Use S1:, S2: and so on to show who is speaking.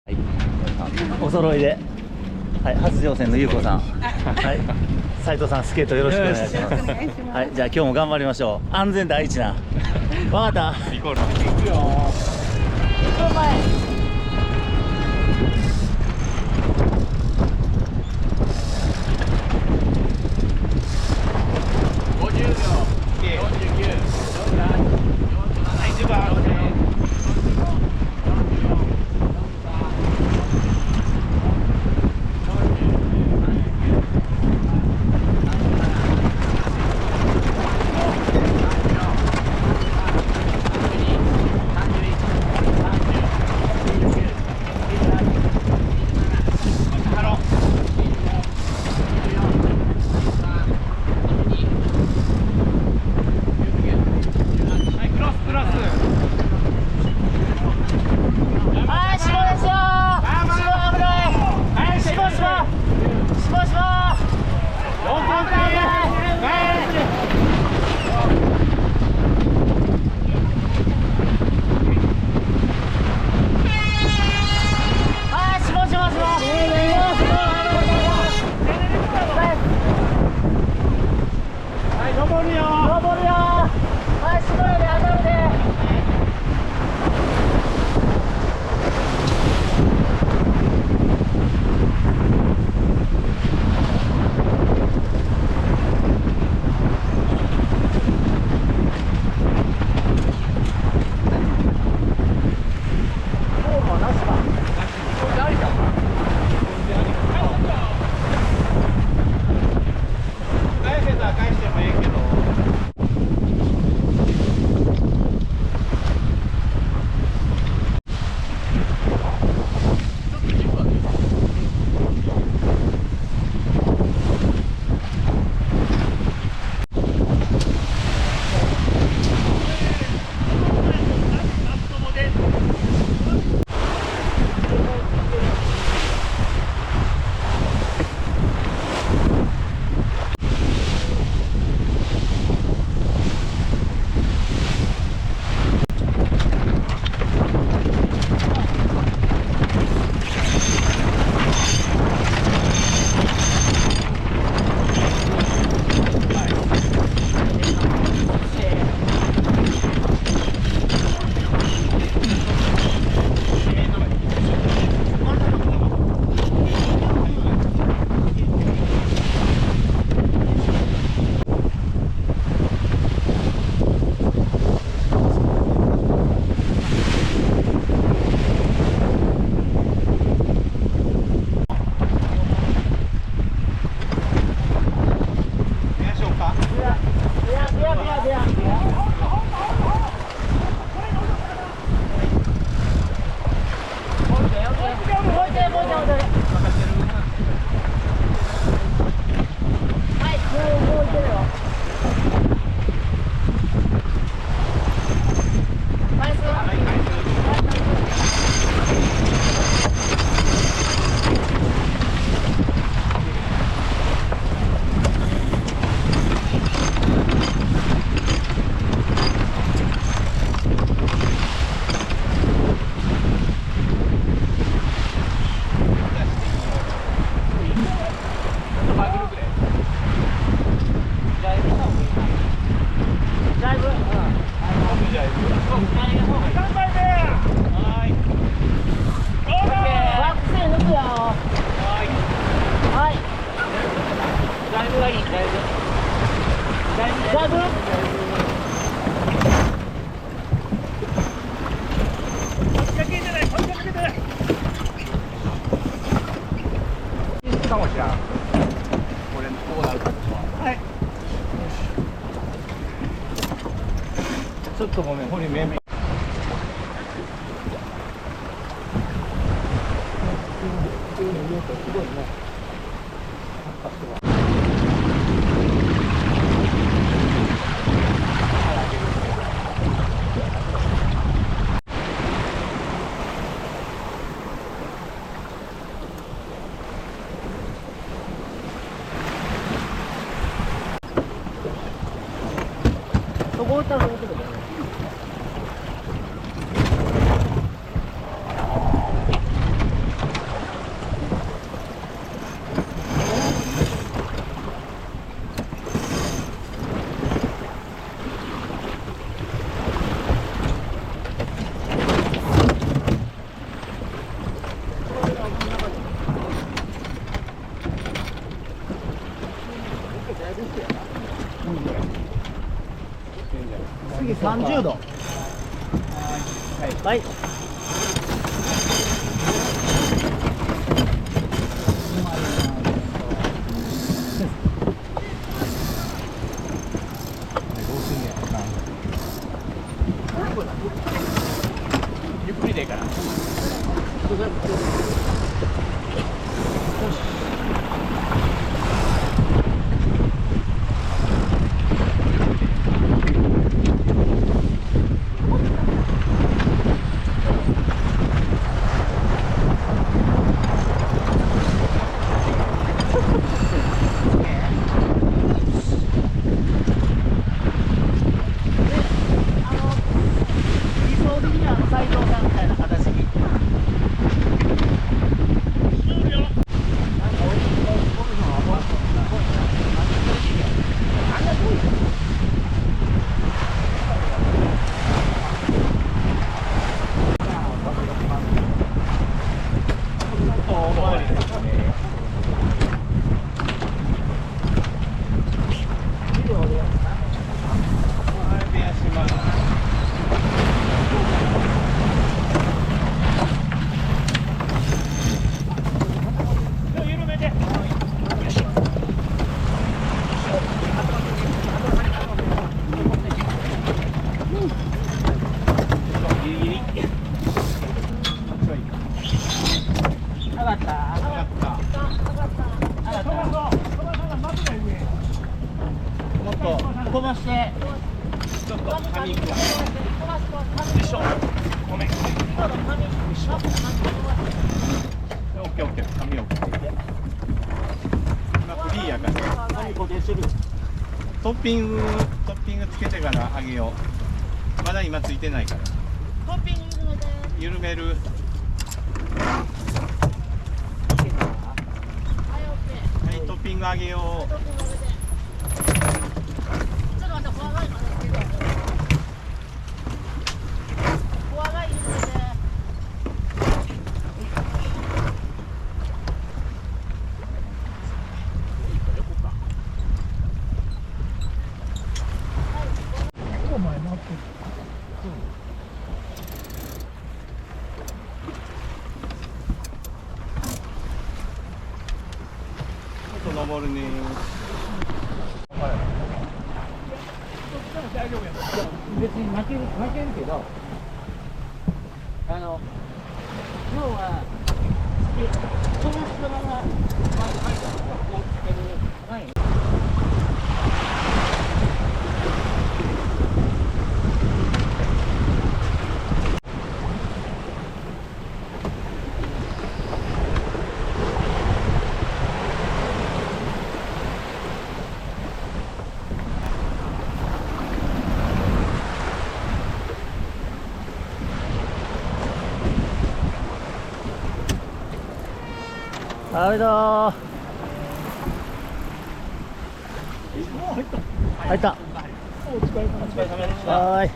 S1: はい、お揃いで、はい、初乗船のゆうこさん、はい、斉藤さん、スケートよろしくお願いします。はい、じゃあ今日も頑張りましょう。安全第一な。わかった。行こう。行くよ。1分前。
S2: ちょっとごめん、ほりめめ。すごいね。そこ歌うことだよね。30度。
S1: はい。
S2: ゆっくりでいいから。
S1: 理想的には斉藤さんみたいな形に。
S2: もっと飛ばしてちょっと紙いくわ。よいしょ。ごめん。オッケーオッケー。紙を送っていて。今フリーやから。
S1: 紙固定してる。
S2: トッピングつけてからあげよう。まだ今ついてないから。
S3: トッピング緩めて。
S2: 緩める。はい、トッピングあげよう。ちょっと登るね。
S4: 別に負けるけど、今日はこの人がこうつける前に。
S1: はいだー。入った。
S2: お疲れ様でした。
S1: はーい。